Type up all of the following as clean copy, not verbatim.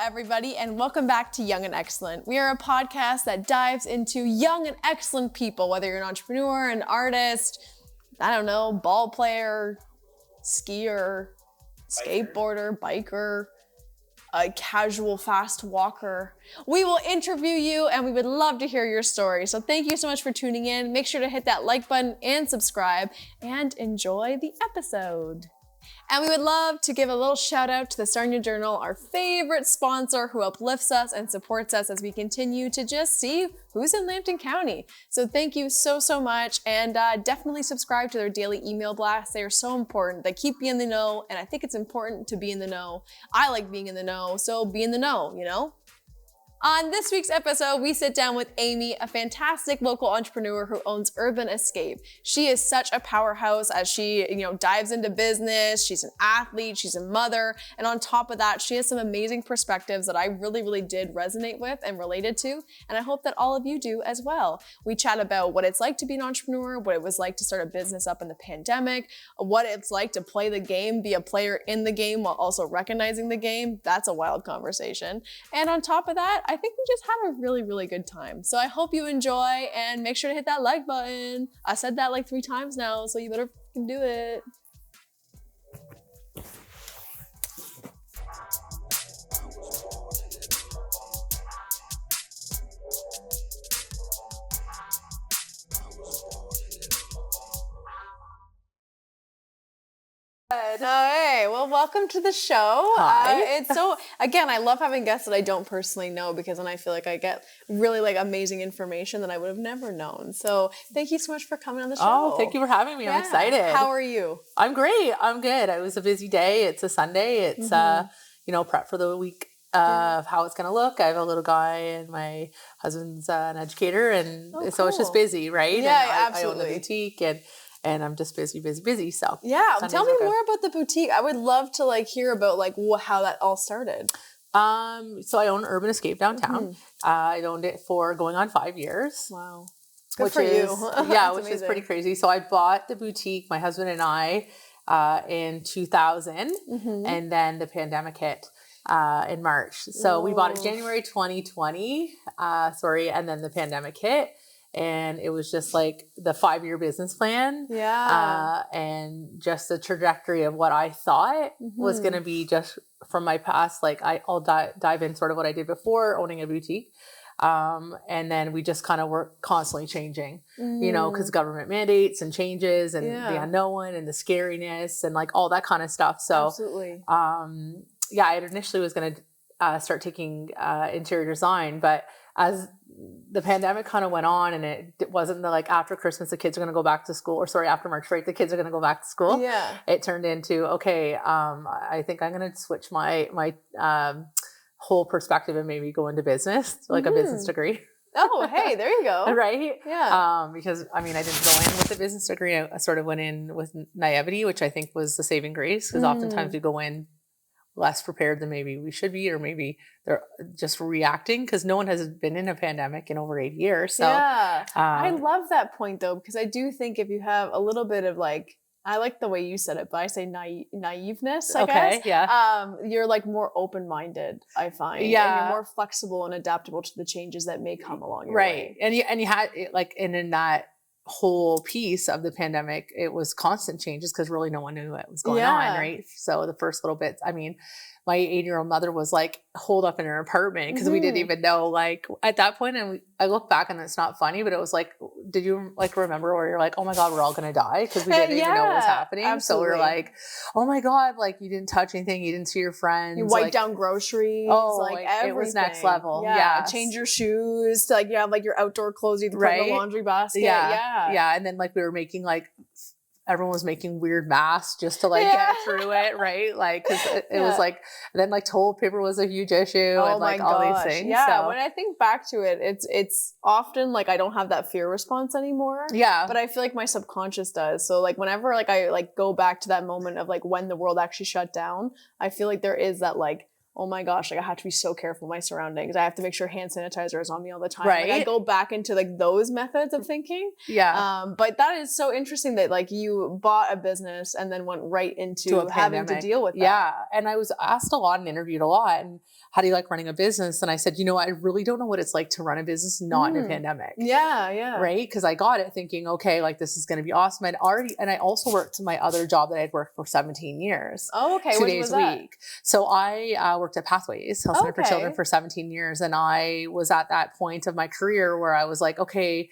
everybody, and welcome back to Young and Excellent. We are a podcast that dives into young and excellent people, whether you're an entrepreneur, an artist, I don't know, ball player, skier, skateboarder, biker, a casual fast walker. We will interview you and we would love to hear your story. So thank you so much for tuning in. Make sure to hit that like button and subscribe and enjoy the episode. And we would love to give a little shout out to the Sarnia Journal, our favorite sponsor who uplifts us and supports us as we continue to just see who's in Lambton County. So thank you so much, and definitely subscribe to their daily email blasts. They are so important. They keep you in the know, and I think it's important to be in the know. I like being in the know, so be in the know, you know? On this week's episode, we sit down with Amy, a fantastic local entrepreneur who owns Urban Escape. She is such a powerhouse as she, dives into business. She's an athlete, she's a mother, and on top of that, she has some amazing perspectives that I really did resonate with and related to, and I hope that all of you do as well. We chat about what it's like to be an entrepreneur, what it was like to start a business up in the pandemic, what it's like to play the game, be a player in the game while also recognizing the game. That's a wild conversation. And on top of that, I think we just had a really good time. So I hope you enjoy, and make sure to hit that like button. I said that like 3 times now, so you better fucking do it. Hey, well, welcome to the show. Hi. Again, I love having guests that I don't personally know, because then I feel like I get really amazing information that I would have never known. So thank you so much for coming on the show. Oh, thank you for having me. I'm excited. How are you? I'm great. I'm good. It was a busy day. It's a Sunday. It's, prep for the week of how it's going to look. I have a little guy, and my husband's an educator, and so it's just busy, right? Yeah, and absolutely. I own the boutique, and I'm just busy. So yeah, Sundays tell me more about the boutique. I would love to hear about how that all started. So I own Urban Escape downtown. I owned it for going on 5 years. Wow. Good for you. Yeah, which is pretty crazy. So I bought the boutique, my husband and I, in 2000, and then the pandemic hit in March. So we bought it January 2020, and then the pandemic hit. And it was just like the 5-year business plan. Yeah. And just the trajectory of what I thought was going to be just from my past. I'll dive in sort of what I did before owning a boutique. And then we just kind of were constantly changing, because government mandates and changes and the unknown and the scariness and all that kind of stuff. So, absolutely. I initially was going to start taking interior design, but as the pandemic kind of went on, and it wasn't after Christmas, the kids are going to go back to school, after March break, the kids are going to go back to school. Yeah. It turned into, I think I'm going to switch my whole perspective and maybe go into business, a business degree. Oh, hey, there you go. Right? Yeah. Because I didn't go in with a business degree. I sort of went in with naivety, which I think was the saving grace, because oftentimes we go in less prepared than maybe we should be, or maybe they're just reacting because no one has been in a pandemic in over 8 years. So I love that point though, because I do think if you have a little bit of I like the way you said it, but I say naiveness, I guess. Yeah. You're more open-minded, I find. Yeah. And you're more flexible and adaptable to the changes that may come along your right. way. And you had in that whole piece of the pandemic, it was constant changes because really no one knew what was going on, right? So the first little bits, my 8-year-old mother was holed up in her apartment because we didn't even know at that point. And I look back and it's not funny, but it was did you remember where you're oh my God, we're all going to die? Because we didn't even know what was happening. Absolutely. So we're oh my God, you didn't touch anything. You didn't see your friends. You wipe down groceries. Everything. It was next level. Yeah. Change your shoes to you have your outdoor clothes you can put in the laundry basket. Yeah. And then we were making everyone was making weird masks just to get through it, right? Because it was then toilet paper was a huge issue, and all these things. Yeah, so. When I think back to it, it's often I don't have that fear response anymore. Yeah. But I feel my subconscious does. So whenever I go back to that moment of when the world actually shut down, I feel there is that oh my gosh, like I have to be so careful with my surroundings. I have to make sure hand sanitizer is on me all the time. Right. Like I go back into like those methods of thinking. Yeah. But that is so interesting that like you bought a business and then went right into having to deal with that. Yeah. And I was asked a lot and interviewed a lot. And how do you like running a business? And I said, I really don't know what it's like to run a business not in a pandemic. Yeah. Yeah. Right. Because I got it thinking, okay, like this is going to be awesome. And I also worked my other job that I'd worked for 17 years. Oh, okay. 2 days a week. So I worked at Pathways, Health Center for Children, for 17 years. And I was at that point of my career where I was like, okay,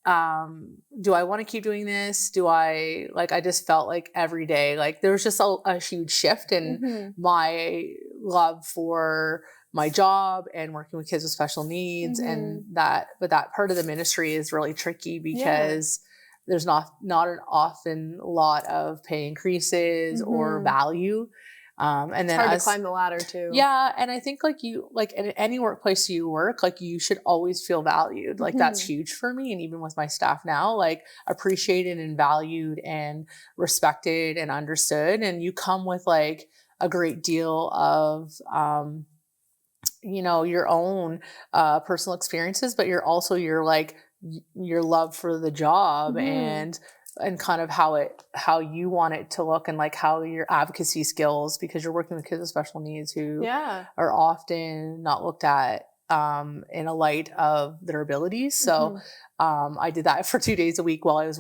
do I want to keep doing this? I just felt like every day, like there was just a huge shift in my love for my job and working with kids with special needs. And but that part of the ministry is really tricky because there's not an often lot of pay increases or value. And then it's hard to climb the ladder too. Yeah. And I think in any workplace you work, like you should always feel valued. Like that's huge for me. And even with my staff now, like appreciated and valued and respected and understood. And you come with like a great deal of, your own personal experiences, but you're also your love for the job and kind of how you want it to look and like how your advocacy skills, because you're working with kids with special needs who are often not looked at in a light of their abilities. So I did that for 2 days a week while I was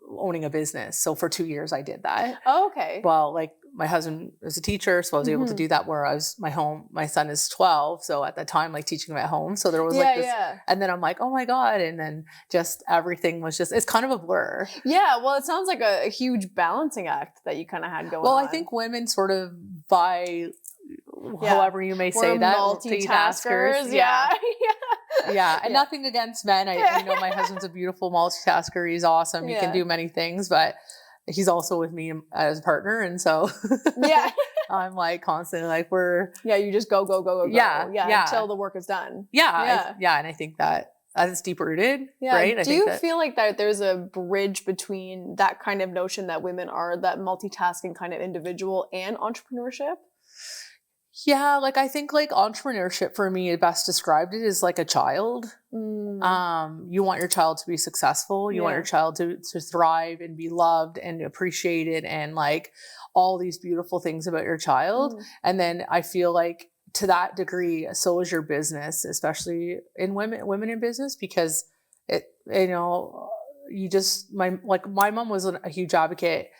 owning a business. So for 2 years I did that. Oh, okay. Well, like my husband was a teacher, so I was able to do that where my son is 12. So at that time, like teaching him at home. So there was and then I'm like, oh my God. And then just everything was it's kind of a blur. Yeah. Well, it sounds like a huge balancing act that you kind of had going on. Well, I think women sort of however you may say that, multitaskers. Yeah. And nothing against men. My husband's a beautiful multitasker. He's awesome. He can do many things, but he's also with me as a partner. And so I'm like constantly like you just go. Until the work is done. Yeah. And I think that it's deep rooted. Yeah. Right. Do you feel like that there's a bridge between that kind of notion that women are that multitasking kind of individual and entrepreneurship? Yeah, like I think like entrepreneurship for me, best described it as like a child. You want your child to be successful. You want your child to thrive and be loved and appreciated and like all these beautiful things about your child. And then I feel like to that degree, so is your business, especially in women in business, because my mom was a huge advocate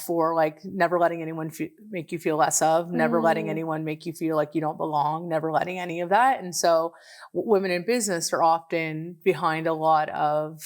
for like never letting anyone make you feel less of, never letting anyone make you feel like you don't belong, never letting any of that. And so women in business are often behind a lot of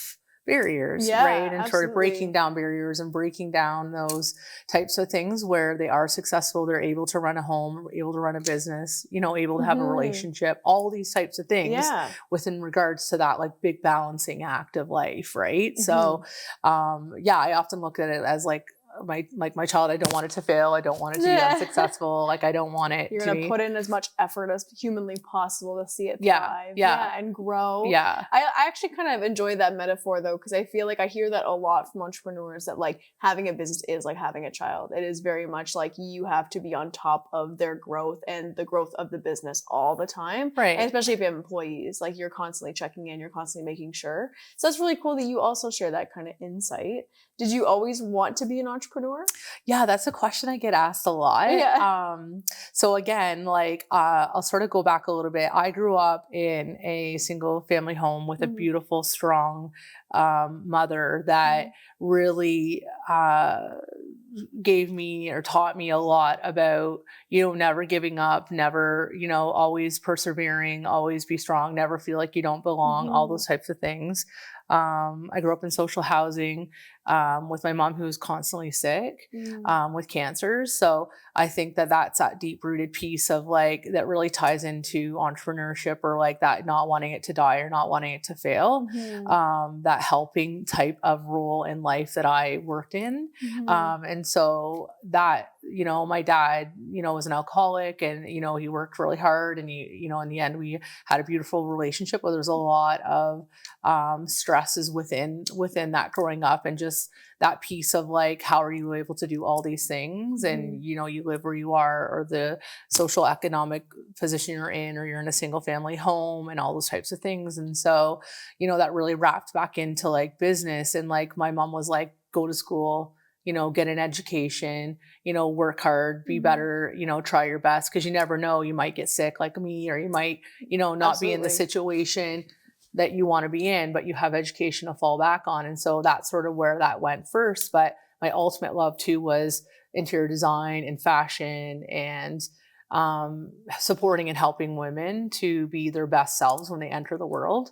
barriers, right? And sort of breaking down barriers and breaking down those types of things where they are successful, they're able to run a home, able to run a business, able to have a relationship, all these types of things within regards to that like big balancing act of life, right? So I often look at it as like my child, I don't want it to fail. I don't want it to be unsuccessful. Like I don't want it You're going to put in as much effort as humanly possible to see it thrive. And grow. Yeah. I actually kind of enjoy that metaphor though, because I feel like I hear that a lot from entrepreneurs that like having a business is like having a child. It is very much like you have to be on top of their growth and the growth of the business all the time. Right. And especially if you have employees, like you're constantly checking in, you're constantly making sure. So it's really cool that you also share that kind of insight. Did you always want to be an entrepreneur? Yeah, that's a question I get asked a lot. Yeah. So again, like I'll sort of go back a little bit. I grew up in a single family home with a beautiful, strong mother that really gave me or taught me a lot about, never giving up, never, always persevering, always be strong, never feel like you don't belong, all those types of things. I grew up in social housing with my mom who was constantly sick with cancers. So I think that that's that deep rooted piece of like that really ties into entrepreneurship or like that not wanting it to die or not wanting it to fail. That helping type of role in life that I worked in. And so that my dad, was an alcoholic, and, he worked really hard, and in the end we had a beautiful relationship, but there's a lot of stresses within that growing up, and just that piece of like, how are you able to do all these things? And, you live where you are, or the social economic position you're in, or you're in a single family home, and all those types of things. And so, that really wrapped back into like business. And like, my mom was like, go to school, get an education, work hard, be better, try your best. Cause you never know, you might get sick like me, or you might, not be in the situation that you want to be in, but you have education to fall back on. And so that's sort of where that went first. But my ultimate love too was interior design and fashion, and supporting and helping women to be their best selves when they enter the world,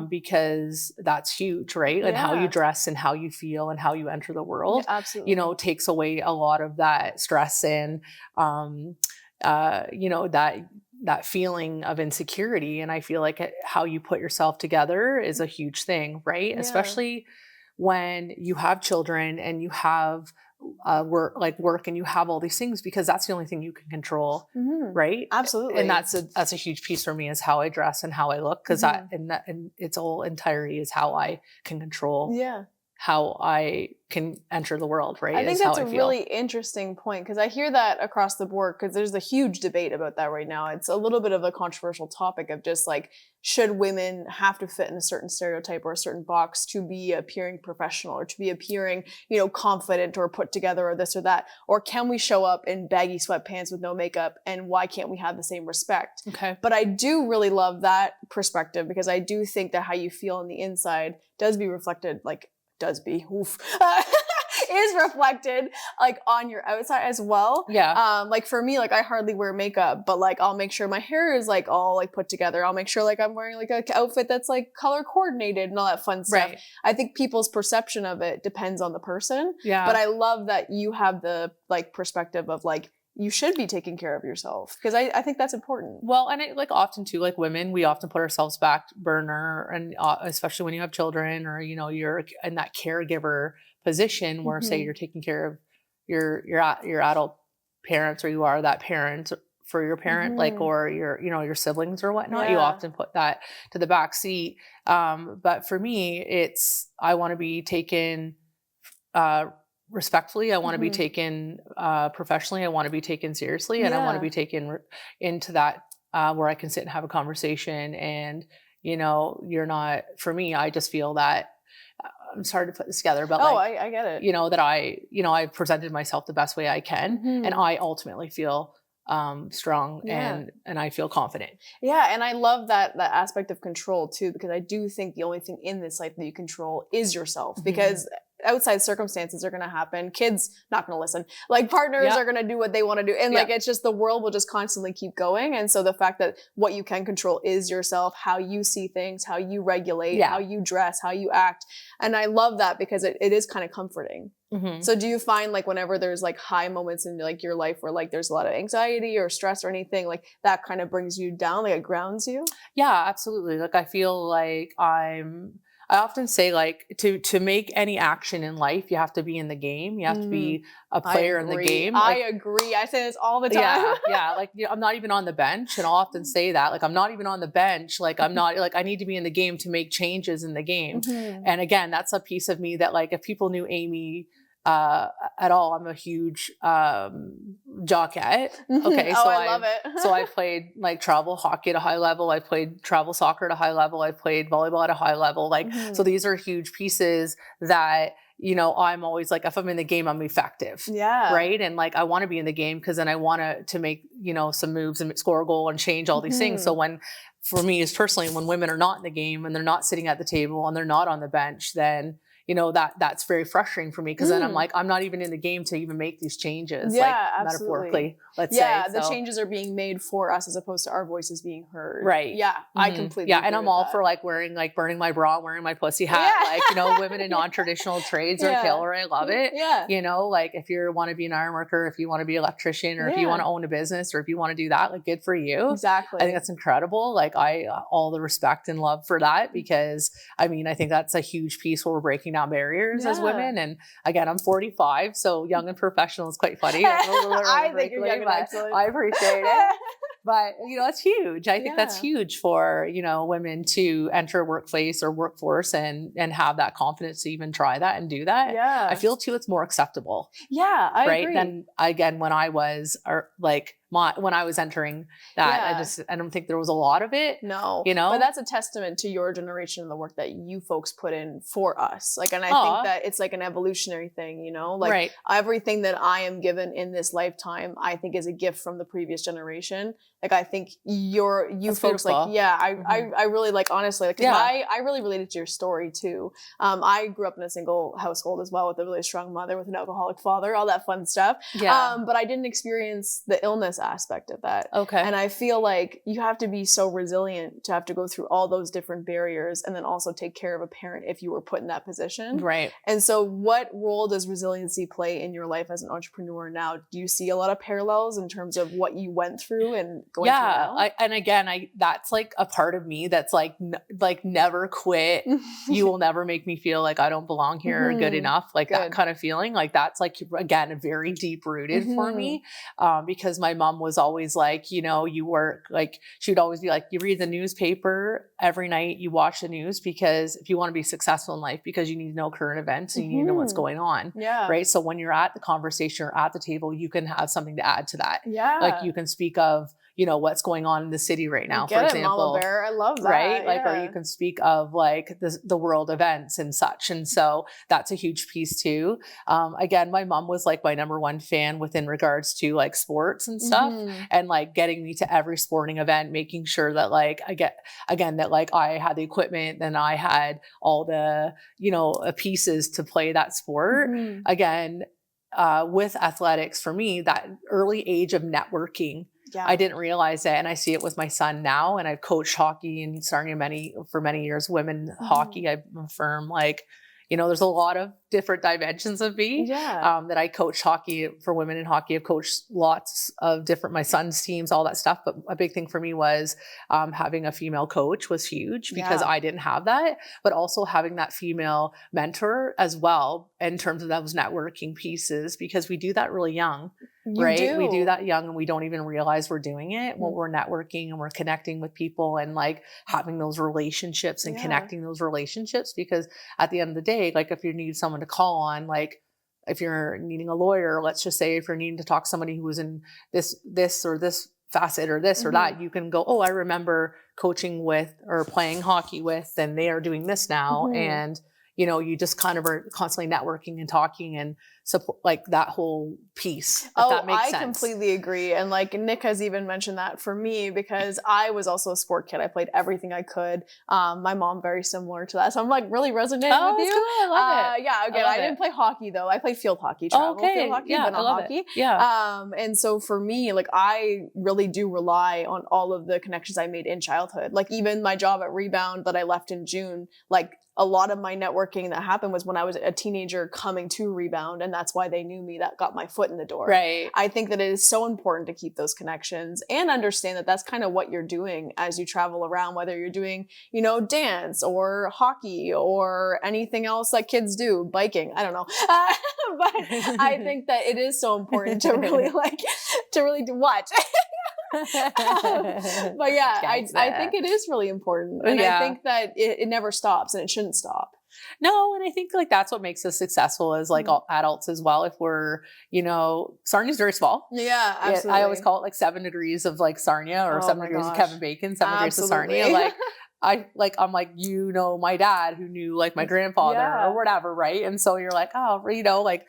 because that's huge, right? And how you dress and how you feel and how you enter the world, takes away a lot of that stress and, that feeling of insecurity. And I feel like how you put yourself together is a huge thing, right? Yeah. Especially when you have children and you have work and you have all these things, because that's the only thing you can control, right? Absolutely. And that's a huge piece for me, is how I dress and how I look, because that and its whole entirety is how I can control how I can enter the world, right? I think that's a really interesting point, because I hear that across the board, because there's a huge debate about that right now. It's a little bit of a controversial topic of just like, should women have to fit in a certain stereotype or a certain box to be appearing professional, or to be appearing, confident or put together, or this or that? Or can we show up in baggy sweatpants with no makeup, and why can't we have the same respect? Okay. But I do really love that perspective, because I do think that how you feel on the inside is reflected like on your outside as well. Yeah. Like for me, like I hardly wear makeup, but like I'll make sure my hair is like all like put together. I'll make sure like I'm wearing like an outfit that's like color coordinated and all that fun stuff. Right. I think people's perception of it depends on the person. Yeah. But I love that you have the like perspective of like, you should be taking care of yourself, because I think that's important. Well, and it, like often too, like women, we often put ourselves back burner, and especially when you have children, or you're in that caregiver position where say you're taking care of your adult parents, or you are that parent for your parent, like, or your siblings or whatnot. You often put that to the back seat. But for me, it's, I want to be taken respectfully. I want to be taken professionally. I want to be taken seriously, and I want to be taken into that where I can sit and have a conversation. And you're not, for me, I just feel that I'm sorry to put this together, but I get it. That I presented myself the best way I can, and I ultimately feel strong and I feel confident. Yeah. And I love that aspect of control too, because I do think the only thing in this life that you control is yourself, because outside circumstances are going to happen. Kids not going to listen. Like partners are going to do what they want to do. And like, it's just, the world will just constantly keep going. And so the fact that what you can control is yourself, how you see things, how you regulate, how you dress, how you act. And I love that, because it is kind of comforting. So do you find like whenever there's like high moments in like your life where like there's a lot of anxiety or stress or anything, like that kind of brings you down, like it grounds you? Yeah, absolutely. Like I feel like I often say like to make any action in life, you have to be in the game. You have to be a player in the game. I agree. I say this all the time. Yeah. Like I'm not even on the bench, and I'll often say that. Like I'm not even on the bench. Like I'm not, like I need to be in the game to make changes in the game. And again, that's a piece of me that like if people knew Amy at all, I'm a huge jockette. Okay, so I love it. So I played like travel hockey at a high level. I played travel soccer at a high level. I played volleyball at a high level. Like so, these are huge pieces that I'm always like, if I'm in the game, I'm effective. Yeah. Right. And like I want to be in the game, because then I want to make some moves and score a goal and change all these things. So for me as personally, when women are not in the game and they're not sitting at the table and they're not on the bench, then that's very frustrating for me, because then I'm like, I'm not even in the game to even make these changes. Yeah, like absolutely. Metaphorically, let's say. Yeah, the changes are being made for us as opposed to our voices being heard. Right. Yeah, I completely agree and I'm all for like wearing, like burning my bra, wearing my pussy hat. Like, women in non-traditional trades are killer. I love it. Yeah. Like if you want to be an iron worker, if you want to be an electrician, or if you want to own a business, or if you want to do that, like good for you. Exactly. I think that's incredible. Like all the respect and love for that, because I think that's a huge piece where we're breaking down barriers as women. And again, I'm 45, so young and professional is quite funny. I think you're young and excellent. I appreciate it. But, you know, it's huge. I think that's huge for, you know, women to enter a workplace or workforce and have that confidence to even try that and do that. Yeah. I feel too, it's more acceptable. Yeah, I agree. Then again, when I was when I was entering that, I don't think there was a lot of it. No, you know, but that's a testament to your generation and the work that you folks put in for us. Like, and I think that it's like an evolutionary thing, you know, like everything that I am given in this lifetime, I think is a gift from the previous generation. Like, I think you that's folks beautiful. like, I really like, honestly, like, I really related to your story too. I grew up in a single household as well with a really strong mother with an alcoholic father, all that fun stuff. But I didn't experience the illness aspect of that. Okay. And I feel like you have to be so resilient to have to go through all those different barriers and then also take care of a parent if you were put in that position. Right. And so what role does resiliency play in your life as an entrepreneur now? Do you see a lot of parallels in terms of what you went through and going through now? And again, that's like a part of me that's like never quit. You will never make me feel like I don't belong here or good enough. Like that kind of feeling. Like that's like, again, very deep rooted for me. Because my mom was always like, you know, you work, like she would always be like, you read the newspaper every night, you watch the news, because if you want to be successful in life, because you need to know current events and you need to know what's going on. Yeah. Right. So when you're at the conversation or at the table, you can have something to add to that. Yeah. Like you can speak of, you know, what's going on in the city right now, for example. Mama Bear. I love that. Right? Like, or you can speak of like the world events and such. And so that's a huge piece too. Again, my mom was like my number one fan within regards to like sports and stuff, and like getting me to every sporting event, making sure that like I had the equipment and I had all the, you know, pieces to play that sport. Again, with athletics, for me, that early age of networking, I didn't realize it. And I see it with my son now. And I've coached hockey in Sarnia for many years, women hockey. I'm firm, like, you know, there's a lot of different dimensions of me that I coach hockey for women in hockey. I've coached lots of different, my son's teams, all that stuff. But a big thing for me was having a female coach was huge because I didn't have that, but also having that female mentor as well in terms of those networking pieces, because we do that really young. We do that young and we don't even realize we're doing it when we're networking and we're connecting with people and like having those relationships and connecting those relationships. Because at the end of the day, like if you need someone to call on, like if you're needing a lawyer, let's just say if you're needing to talk to somebody who was in this or this facet or this or that, you can go, oh, I remember coaching with or playing hockey with, and they are doing this now. And, you know, you just kind of are constantly networking and talking and support, like that whole piece. That makes sense. I completely agree. And like Nick has even mentioned that for me, because I was also a sport kid. I played everything I could. My mom, very similar to that. So I'm like really resonating with you. Cool. I love it. Yeah. Again, I didn't play hockey though. I played field hockey, field hockey, but not hockey. And so for me, like I really do rely on all of the connections I made in childhood. Like even my job at Rebound that I left in June, like a lot of my networking that happened was when I was a teenager coming to Rebound, and that's why they knew me. That got my foot in the door. Right. I think that it is so important to keep those connections and understand that that's kind of what you're doing as you travel around, whether you're doing, you know, dance or hockey or anything else that kids do, biking. I don't know. But I think that it is so important to really do what? But yeah, I think it is really important. And I think that it never stops and it shouldn't stop. No, and I think like that's what makes us successful as like all adults as well. If we're, you know, Sarnia's very small. Yeah, absolutely. I always call it like 7 degrees of like Sarnia or 7 degrees of Kevin Bacon, 7 degrees of Sarnia. I'm like, you know, my dad who knew like my grandfather or whatever, right? And so you're like, oh, you know, like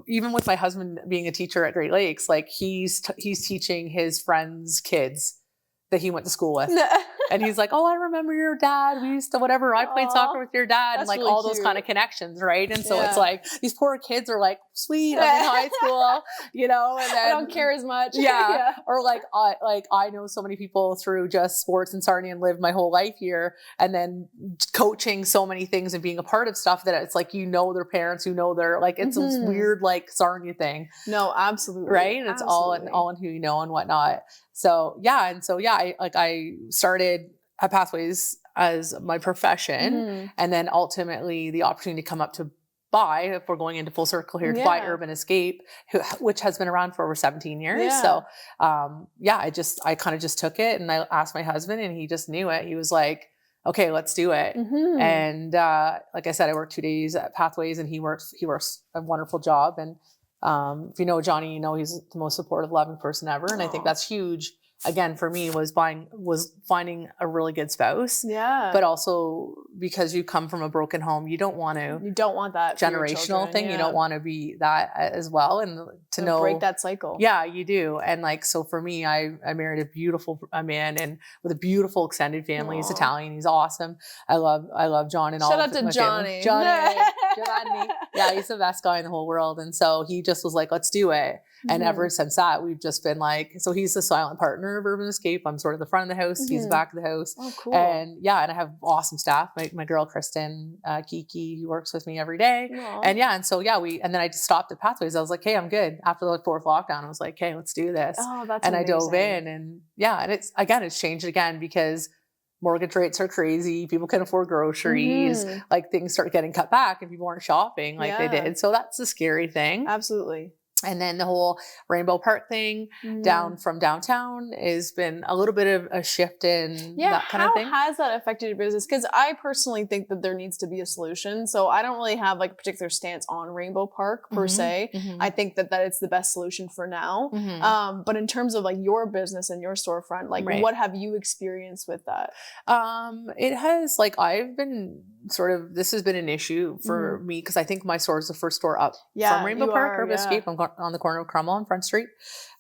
even with my husband being a teacher at Great Lakes, like he's teaching his friends' kids that he went to school with. And he's like, oh, I remember your dad. We used to, whatever, I played soccer with your dad. And like really all those kind of connections, right? And so it's like, these poor kids are like, sweet, I'm in high school, you know, and then I don't care as much. Yeah. Or like I know so many people through just sports in Sarnia and lived my whole life here. And then coaching so many things and being a part of stuff that it's like, you know, their parents, you know, they're like, it's this weird like Sarnia thing. No, absolutely. Right. And it's all in who you know and whatnot. So yeah. I started at Pathways as my profession, and then ultimately the opportunity to come up to buy, if we're going into full circle here, to buy Urban Escape, which has been around for over 17 years. So, I kind of just took it, and I asked my husband, and he just knew it. He was like, okay, let's do it. And, like I said, I work 2 days at Pathways, and he works a wonderful job. And, if you know Johnny, you know, he's the most supportive, loving person ever. And I think that's huge. Again, for me, was finding a really good spouse. Yeah. But also, because you come from a broken home, you don't want that generational thing. You don't want to be that as well. And to know, break that cycle. Yeah, you do. And like, so for me, I married a beautiful man, and with a beautiful extended family. He's Italian. He's awesome. I love John and all. Shout out to Johnny. Giovanni. Yeah, he's the best guy in the whole world. And so he just was like, let's do it. And ever since that, we've just been like, so he's the silent partner of Urban Escape. I'm sort of the front of the house. He's the back of the house. Oh, cool. And and I have awesome staff. My girl, Kristen, Kiki, who works with me every day. Aww. And so and then I just stopped at Pathways. I was like, hey, I'm good. After the 4th lockdown, I was like, hey, let's do this. Oh, that's and amazing. I dove in, and it's changed again because mortgage rates are crazy. People can afford groceries. Like, things start getting cut back, and people aren't shopping like they did. So that's the scary thing. Absolutely. And then the whole Rainbow Park thing down from downtown has been a little bit of a shift in that kind of thing. How has that affected your business? Because I personally think that there needs to be a solution. So I don't really have like a particular stance on Rainbow Park per se. I think that it's the best solution for now. But in terms of like your business and your storefront, like what have you experienced with that? It has, like, I've been this has been an issue for me, because I think my store is the first store up from Rainbow Park, Urban Escape. I'm on the corner of Cromwell and Front Street,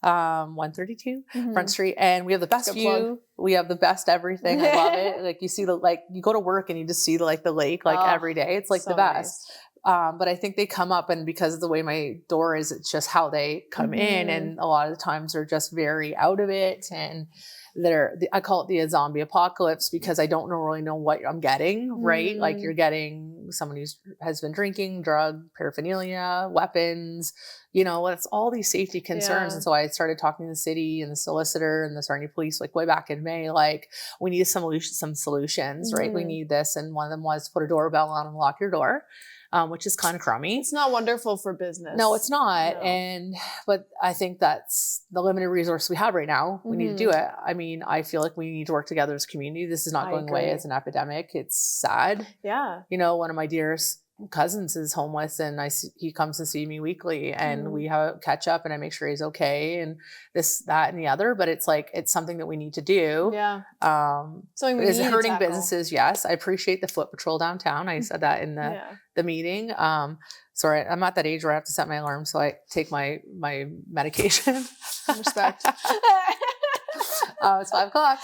132 Front Street. And we have the best view. Plug. We have the best everything. I love it. Like, you see you go to work and you just see the lake, every day. It's like so the best. Nice. But I think they come up, and because of the way my door is, it's just how they come in. And a lot of the times they're just very out of it. And I call it the zombie apocalypse, because I don't really know what I'm getting, right? Like, you're getting someone who has been drinking, drug, paraphernalia, weapons, it's all these safety concerns. And so I started talking to the city and the solicitor and the Sarnia police, like, way back in May, like, we need some solutions, right? We need this. And one of them was put a doorbell on and lock your door. Which is kind of crummy. It's not wonderful for business. No, it's not. No. But I think that's the limited resource we have right now. We need to do it. I mean, I feel like we need to work together as a community. This is not going away as an epidemic. It's sad. Yeah. One of my dearest cousins is homeless, and he comes to see me weekly, and we have a catch up, and I make sure he's okay, and this, that, and the other. But it's like, it's something that we need to do. Yeah. Is it hurting businesses? Yes. I appreciate the foot patrol downtown. I said that in the meeting. Sorry, I'm at that age where I have to set my alarm, so I take my medication. Respect. It's 5 o'clock.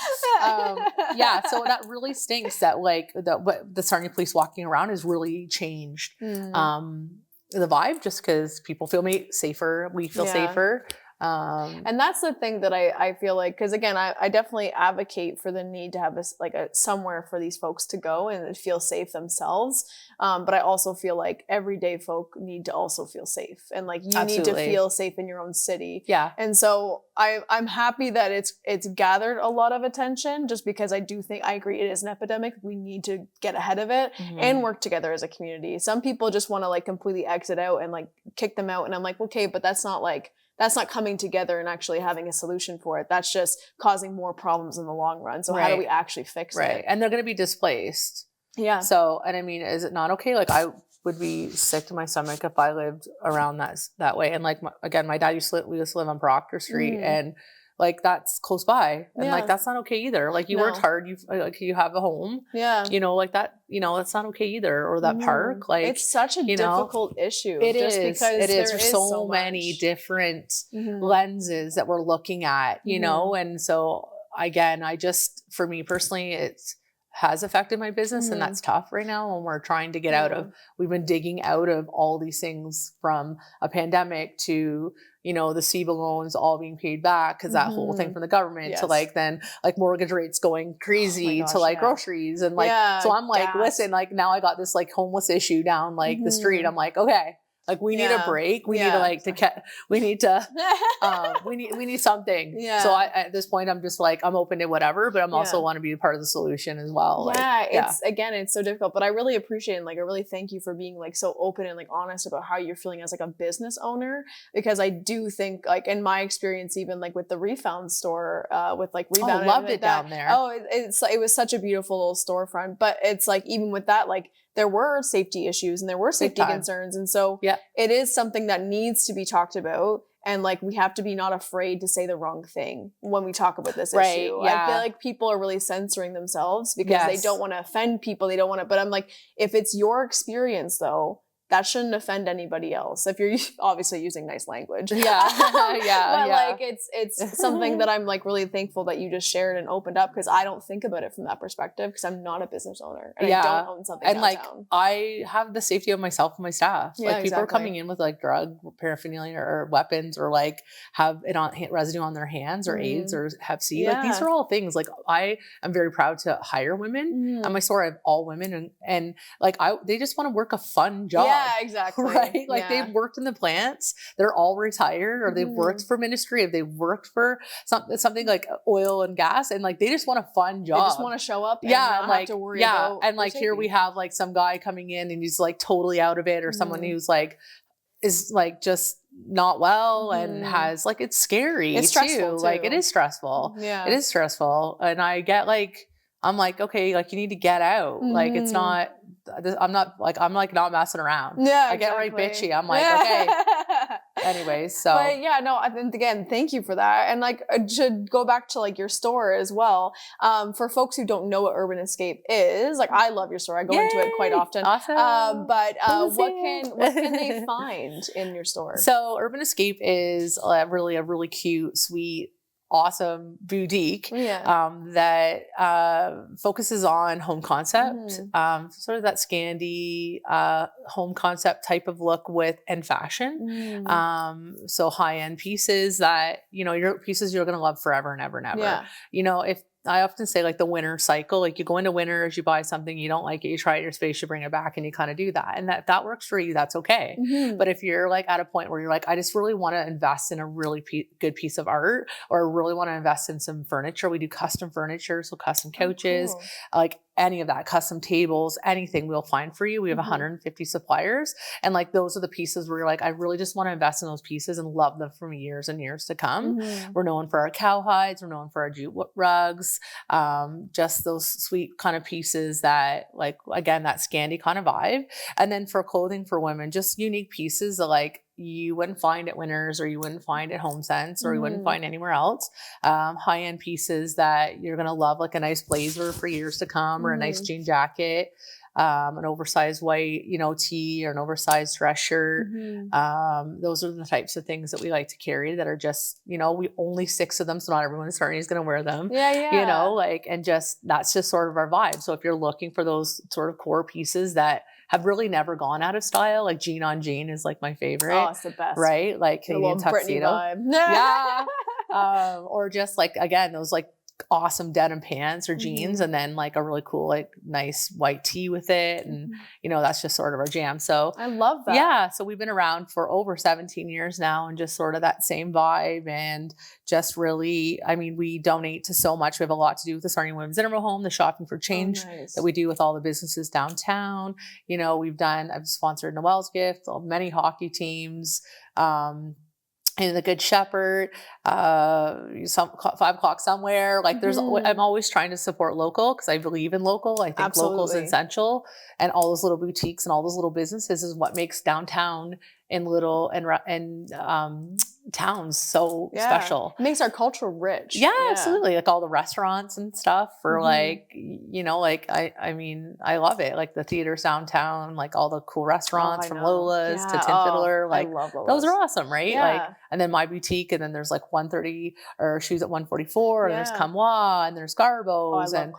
So that really stinks that what the Sarnia police walking around has really changed the vibe, just because people feel safer. We feel safer. And that's the thing that I feel like, because again, I definitely advocate for the need to have a somewhere for these folks to go and feel safe themselves. But I also feel like everyday folk need to also feel safe, and like you need to feel safe in your own city. Yeah. And so I'm happy that it's gathered a lot of attention, just because I do think, I agree, it is an epidemic. We need to get ahead of it and work together as a community. Some people just want to completely exit out and kick them out. And I'm like, okay, but that's not coming together and actually having a solution for it. That's just causing more problems in the long run. So how do we actually fix it? Right. And they're going to be displaced. Yeah. So, and I mean, is it not okay? Like, I would be sick to my stomach if I lived around that way. And my dad used to live on Proctor Street, and that's close by, and that's not okay either. Like, you worked hard, you have a home, that's not okay either. Or that park, it's such a difficult issue. It is there's so many different lenses that we're looking at, and so again, for me personally, it's has affected my business, and that's tough right now when we're trying to get we've been digging out of all these things, from a pandemic to the SEBA loans all being paid back, because that whole thing from the government, to then mortgage rates going crazy, to groceries, and so I'm gas. Listen, now I got this homeless issue down the street. I'm like, okay, Like we need a break. We need to like we need we need something. Yeah. So at this point, I'm just like, I'm open to whatever, but I'm also want to be a part of the solution as well. Yeah. Like, it's so difficult, but I really appreciate it. And like, I really thank you for being like so open and like honest about how you're feeling as like a business owner, because I do think like in my experience, even like with the Refound store, with like Rebound. I loved it down there. It was such a beautiful little storefront, but it's like, even with that, like there were safety issues and there were safety concerns. And so it is something that needs to be talked about. And like, we have to be not afraid to say the wrong thing when we talk about this issue. Yeah. I feel like people are really censoring themselves because they don't want to offend people. They don't want to, but I'm like, if it's your experience though, that shouldn't offend anybody else. If you're obviously using nice language. But like, it's something that I'm like really thankful that you just shared and opened up, because I don't think about it from that perspective, because I'm not a business owner and I don't own something and downtown. Like, I have the safety of myself and my staff. Like people are coming in with like drug paraphernalia or weapons, or like have it on residue on their hands, or AIDS or Hep C. Like these are all things like I am very proud to hire women. At my store I have all women, and like they just want to work a fun job. Yeah, exactly. Right? Like they've worked in the plants, they're all retired, or they've worked for ministry, or they've worked for something like oil and gas, and like they just want a fun job. They just want to show up and not have to worry about and like here we have like some guy coming in and he's like totally out of it, or someone who's like is like just not well and has like, it's scary. It's stressful too. Like it is stressful. Yeah. It is stressful. And I get like, I'm like, okay, like you need to get out. Like it's not, I'm not messing around. Yeah, I get right bitchy. I'm like, okay. Anyways, so. But yeah, no, I think again, thank you for that. And like, to go back to like your store as well, for folks who don't know what Urban Escape is, like I love your store. I go into it quite often. Awesome. But what can they find in your store? So Urban Escape is really a really cute, sweet, awesome boutique that focuses on home concept, sort of that Scandi home concept type of look and fashion. So high-end pieces that, your pieces you're going to love forever and ever and ever. If I often say like the winter cycle, like you go into winter, as you buy something, you don't like it, you try it in your space, you bring it back and you kind of do that. And that works for you. That's okay. But if you're like at a point where you're like, I just really want to invest in a really good piece of art, or I really want to invest in some furniture. We do custom furniture. So custom couches, like any of that, custom tables, anything we'll find for you. We have 150 suppliers. And like, those are the pieces where you're like, I really just want to invest in those pieces and love them for years and years to come. We're known for our cowhides. We're known for our jute rugs. Just those sweet kind of pieces that like, again, that Scandi kind of vibe. And then for clothing for women, just unique pieces that like you wouldn't find at Winners, or you wouldn't find at HomeSense, or you wouldn't find anywhere else. High-end pieces that you're going to love, like a nice blazer for years to come, or a nice jean jacket, an oversized white, tee, or an oversized dress shirt. Those are the types of things that we like to carry that are just, we only 6 of them. So not everyone in Sarnia is going to wear them, and that's just sort of our vibe. So if you're looking for those sort of core pieces that have really never gone out of style, like jean on jean is like my favorite. Oh, it's the best. Right? Like Canadian tuxedo. Yeah. Or just like, again, those like awesome denim pants or jeans, and then like a really cool, like nice white tee with it. And, that's just sort of our jam. So I love that. Yeah. So we've been around for over 17 years now, and just sort of that same vibe, and just really, we donate to so much. We have a lot to do with the Sarnia Women's Interval Home, the Shopping for Change that we do with all the businesses downtown. I've sponsored Noel's Gift, many hockey teams, and the Good Shepherd, 5 o'clock somewhere. Like I'm always trying to support local, because I believe in local. I think local is essential, and all those little boutiques and all those little businesses is what makes downtown and little and towns so special. It makes our culture rich. Yeah, absolutely. Like all the restaurants and stuff for like, I love it. Like the theaters downtown, like all the cool restaurants from Lola's to Tin Fiddler. Like I love those are awesome, right? Yeah. Like, and then my boutique, and then there's like 130 or Shoes at 144, and there's Camois, and there's Garbo's, and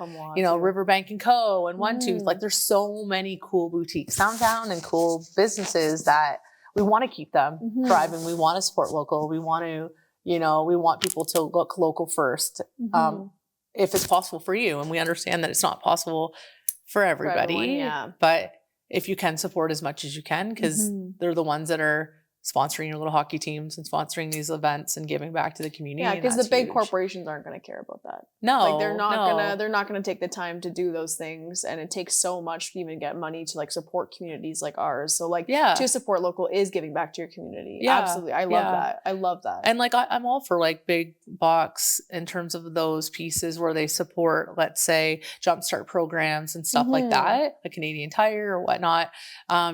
Riverbank and Co. and One Tooth. Like there's so many cool boutiques downtown and cool businesses that we want to keep them thriving. We want to support local. We want to, we want people to look local first, if it's possible for you. And we understand that it's not possible for everybody. But if you can support as much as you can, because they're the ones that are sponsoring your little hockey teams and sponsoring these events and giving back to the community. Yeah, because the big corporations aren't going to care about that. No, like they're not gonna take the time to do those things, and it takes so much to even get money to like support communities like ours. So like to support local is giving back to your community. Yeah, absolutely. I love that. And like I'm all for like big box in terms of those pieces where they support, let's say, jumpstart programs and stuff like that, like Canadian Tire or whatnot.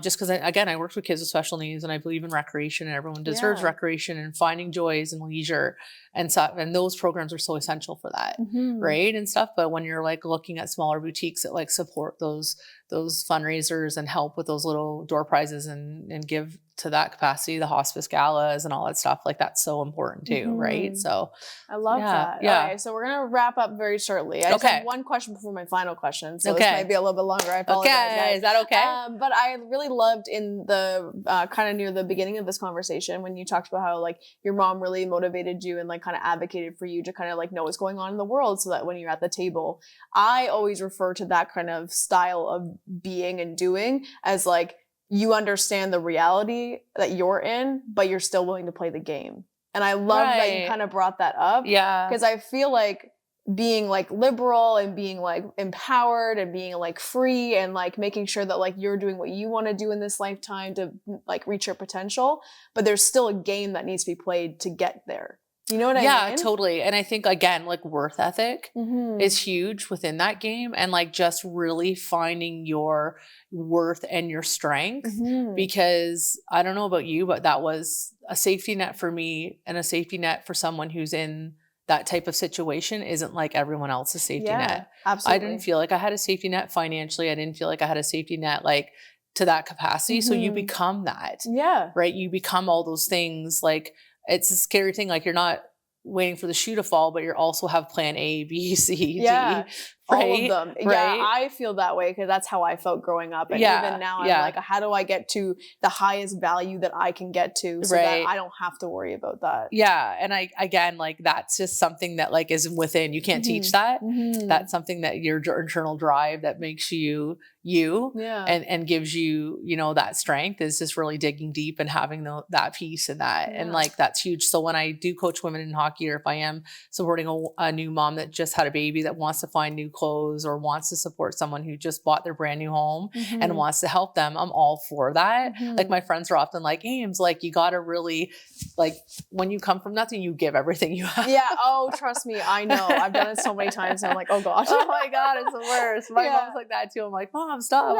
Just because I worked with kids with special needs, and I believe in recreation, and everyone deserves recreation and finding joys and leisure and stuff. And those programs are so essential for that, right? And stuff. But when you're like looking at smaller boutiques that like support those fundraisers and help with those little door prizes and give to that capacity, the hospice galas and all that stuff, like that's so important too, right? So I love that. Yeah. Okay, so we're gonna wrap up very shortly. I just have one question before my final question, so this might be a little bit longer. I apologize. Okay, is that okay? But I really loved in the kind of near the beginning of this conversation when you talked about how like your mom really motivated you and like kind of advocated for you to kind of like know what's going on in the world, so that when you're at the table, I always refer to that kind of style of being and doing as like, you understand the reality that you're in, but you're still willing to play the game. And I love that you kind of brought that up. Yeah. Because I feel like being like liberal and being like empowered and being like free and like making sure that like you're doing what you want to do in this lifetime to like reach your potential, but there's still a game that needs to be played to get there. You know what I mean? Yeah, totally. And I think, again, like worth ethic is huge within that game, and like just really finding your worth and your strength, because I don't know about you, but that was a safety net for me, and a safety net for someone who's in that type of situation isn't like everyone else's safety net. Absolutely. I didn't feel like I had a safety net financially. I didn't feel like I had a safety net like to that capacity. So you become that. Yeah. Right? You become all those things. Like, it's a scary thing. Like, you're not waiting for the shoe to fall, but you also have plan A, B, C, D. Right? All of them. Right? Yeah, I feel that way because that's how I felt growing up. And even now I'm like, how do I get to the highest value that I can get to so that I don't have to worry about that? Yeah. And again, like that's just something that like is within. You can't teach that. That's something that your internal drive that makes you and gives you, you know, that strength is just really digging deep and having that piece and that. And like, that's huge. So when I do coach women in hockey, or if I am supporting a new mom that just had a baby that wants to find new clothes or wants to support someone who just bought their brand new home and wants to help them, I'm all for that. Like, my friends are often like, Ames, like, you got to really, like, when you come from nothing, you give everything you have. Yeah. Oh, trust me. I know. I've done it so many times. And I'm like, oh gosh. Oh my God, it's the worst. My mom's like that too. I'm like, Mom, stop.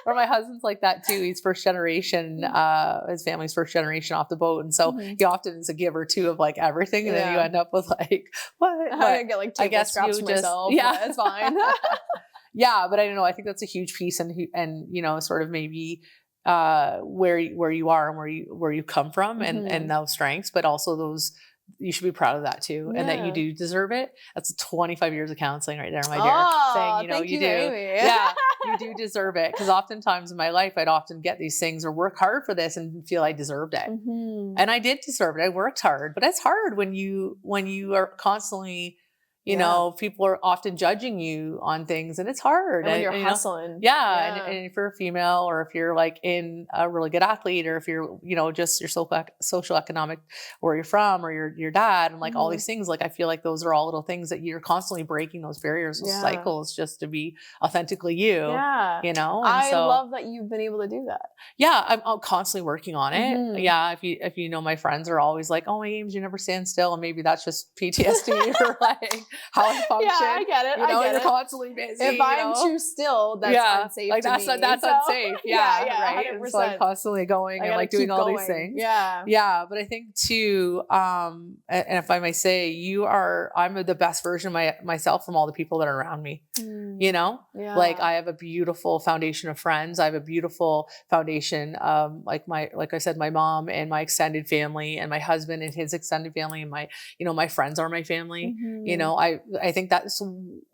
Or my husband's like that too. He's first generation, his family's first generation off the boat. And so he often is a giver too of like everything. And then you end up with like, what? I get like table scraps for myself. Yeah, it's fine. Yeah, but I don't know. I think that's a huge piece, and you know, sort of maybe where you are and where you come from, and those strengths, but also those. You should be proud of that too, and that you do deserve it. That's 25 years of counseling right there, my dear. Saying, you know, you do. Amy. Yeah, you do deserve it. Because oftentimes in my life, I'd often get these things or work hard for this and feel I deserved it. And I did deserve it. I worked hard, but it's hard when you are constantly, you know, people are often judging you on things, and it's hard. And when you're hustling. And if you're a female, or if you're like in a really good athlete, or if you're, you know, just your social economic, where you're from, or your dad, and like all these things, like I feel like those are all little things that you're constantly breaking those barriers, those cycles, just to be authentically you. Yeah. You know? And I love that you've been able to do that. Yeah. I'm constantly working on it. Yeah. If you know, my friends are always like, oh, Ames, you never stand still. And maybe that's just PTSD or like how I function. Yeah, I get it. You know, you're constantly busy. If I'm too still, that's unsafe like, to that's me. That's unsafe. Yeah, right. 100%. And so I'm constantly going and like doing all these things. Yeah. But I think too, and if I may say, I'm the best version of myself from all the people that are around me. You know, like I have a beautiful foundation of friends. I have a beautiful foundation, like I said, my mom and my extended family, and my husband and his extended family, and my friends are my family. You know, I think that's,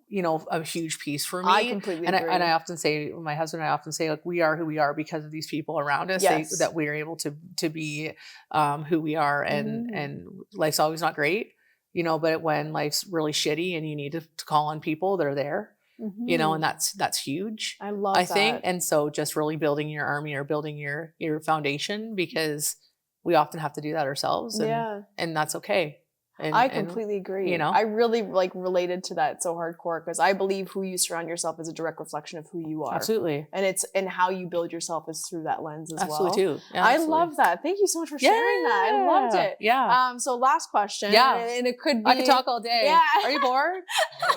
you know, a huge piece for me. I completely agree. And I often say, my husband and I often say, like, we are who we are because of these people around us, that we are able to be who we are. And life's always not great, you know, but when life's really shitty and you need to call on people, they're there. you know, and that's huge. I love I that. think. And so just really building your army or building your foundation, because we often have to do that ourselves, and that's okay. And, I completely agree. You know, I really like related to that so hardcore because I believe who you surround yourself is a direct reflection of who you are. Absolutely. And how you build yourself is through that lens as absolutely well. Too. Yeah, I love that. Thank you so much for sharing that. I loved it. Yeah. So last question. Yeah. And it could be. I could talk all day. Yeah. Are you bored?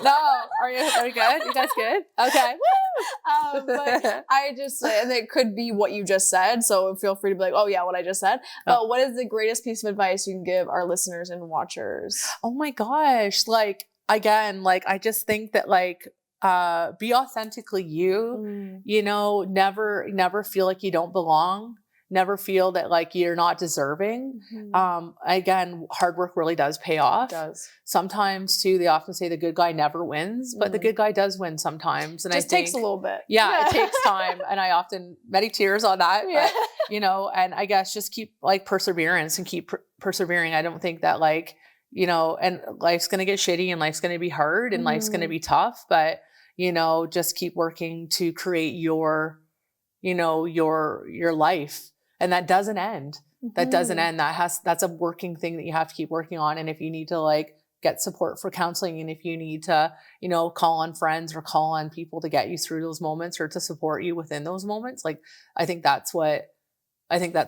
No. Are you good? You guys good? Okay. But I just, and it could be what you just said. So feel free to be like, oh yeah, what I just said. But what is the greatest piece of advice you can give our listeners and watchers? Oh my gosh. Like, again, like, I just think that like, be authentically you, you know, never feel like you don't belong. Never feel that like you're not deserving. Again, hard work really does pay off. It does. Sometimes too, they often say the good guy never wins, but the good guy does win sometimes. And just takes a little bit. Yeah, it takes time. And I often many tears on that, but, you know, and I guess just keep like perseverance and keep persevering. I don't think that like, you know, and life's going to get shitty and life's going to be hard and life's going to be tough, but you know, just keep working to create your, you know, your life. And that doesn't end. That doesn't end. That's a working thing that you have to keep working on. And if you need to like get support for counseling, and if you need to, you know, call on friends or call on people to get you through those moments or to support you within those moments, like, I think that's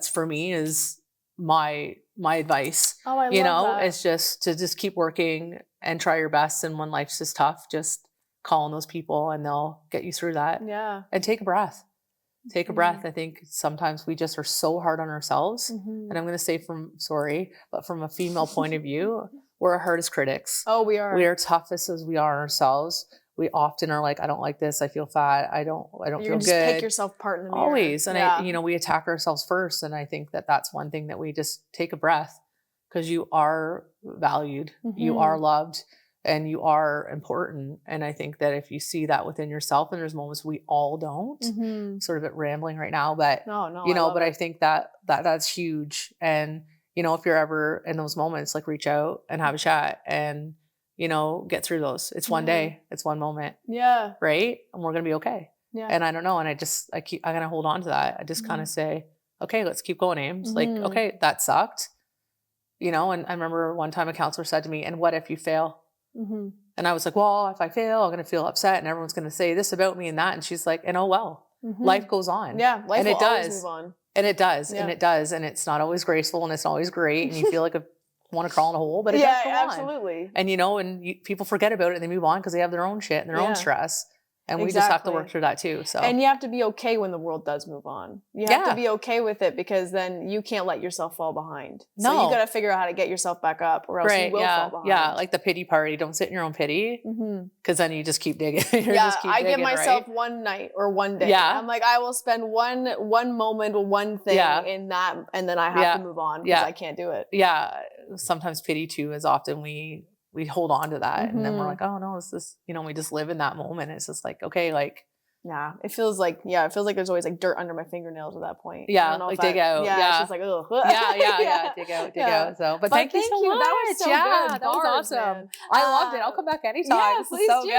for me is my advice. Oh, I you love know, that. it's just to just keep working and try your best. And when life's just tough, just call on those people and they'll get you through that. Yeah. And take a breath. Take a breath. I think sometimes we just are so hard on ourselves. And I'm going to say from a female point of view, we're our hardest critics. Oh, we are. We are toughest as we are ourselves. We often are like, I don't like this. I feel fat. I don't feel good. Just pick yourself apart in the mirror. Always. And you know, we attack ourselves first. And I think that that's one thing that we just take a breath, because you are valued, you are loved, and you are important. And I think that if you see that within yourself, and there's moments we all don't, sort of at rambling right now, but you know, I think that's huge. And, you know, if you're ever in those moments, like reach out and have a chat and, you know, get through those. It's one day, it's one moment. Yeah. Right. And we're going to be okay. Yeah. And I don't know. And I kind of hold on to that. I just kind of say, okay, let's keep going, Ames. Like, okay, that sucked. You know, and I remember one time a counselor said to me, and what if you fail? And I was like, well, if I fail, I'm going to feel upset and everyone's going to say this about me and that. And she's like, and oh, well, life goes on. Yeah. Life will always move on. And it does. And it does. And it's not always graceful and it's not always great. And you feel like want to crawl in a hole, but it does go on. Absolutely. And you know, people forget about it and they move on because they have their own shit and their own stress. And we just have to work through that too. So, and you have to be okay when the world does move on. You have to be okay with it, because then you can't let yourself fall behind. So you got to figure out how to get yourself back up, or else you will fall behind. Yeah, like the pity party. Don't sit in your own pity, because then you just keep digging. I give myself one night or one day. Yeah, I'm like, I will spend one moment, one thing in that, and then I have to move on because I can't do it. Yeah, sometimes pity too is often we hold on to that, and then we're like, oh no, it's this, you know, we just live in that moment. It's just like, okay, like, it feels like there's always like dirt under my fingernails at that point. Yeah, like dig out. Yeah, it's just like, ugh. Yeah, dig out. So, but thank you so much. That was so good. That was awesome. Man. I loved it. I'll come back anytime. Yeah, please so do.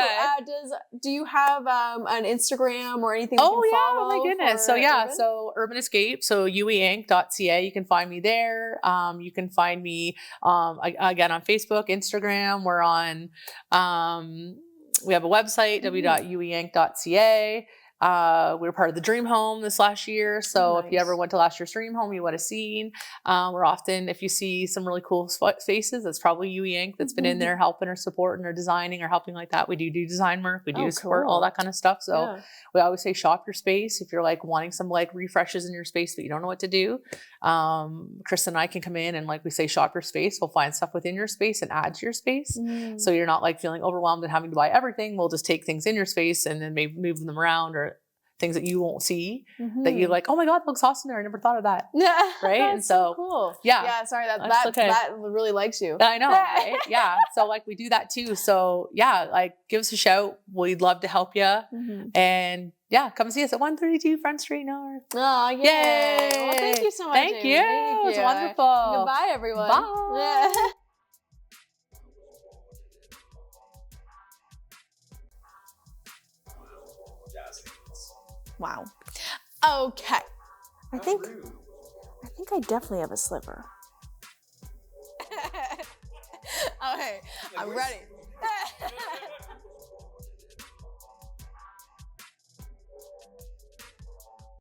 Good. Do you have an Instagram or anything? Oh yeah, oh my goodness. So so Urban Escape. So ueinc.ca. You can find me there. You can find me again on Facebook, Instagram. We're on. We have a website, w.ueinc.ca. We were part of the Dream Home this last year. So if you ever went to last year's Dream Home, you would have seen. We're often, if you see some really cool faces, that's probably UE Inc. that's been in there helping or supporting or designing or helping like that. We do design work. We do support all that kind of stuff. So we always say shop your space. If you're like wanting some like refreshes in your space, but you don't know what to do, Chris and I can come in and like we say shop your space. We'll find stuff within your space and add to your space. So you're not like feeling overwhelmed and having to buy everything. We'll just take things in your space and then maybe move them around, or things that you won't see that you like, oh my God, that looks awesome there. I never thought of that. Yeah. Right. And so cool. Yeah. Sorry that really likes you. I know. Right? Yeah. So like we do that too. So yeah, like give us a shout. We'd love to help you. And yeah, come see us at 132 Front Street North. Oh, yay. Well, thank you so much. Thank you. It was wonderful. Goodbye, everyone. Bye. Wow. Okay. I think I definitely have a sliver. Okay, I'm ready.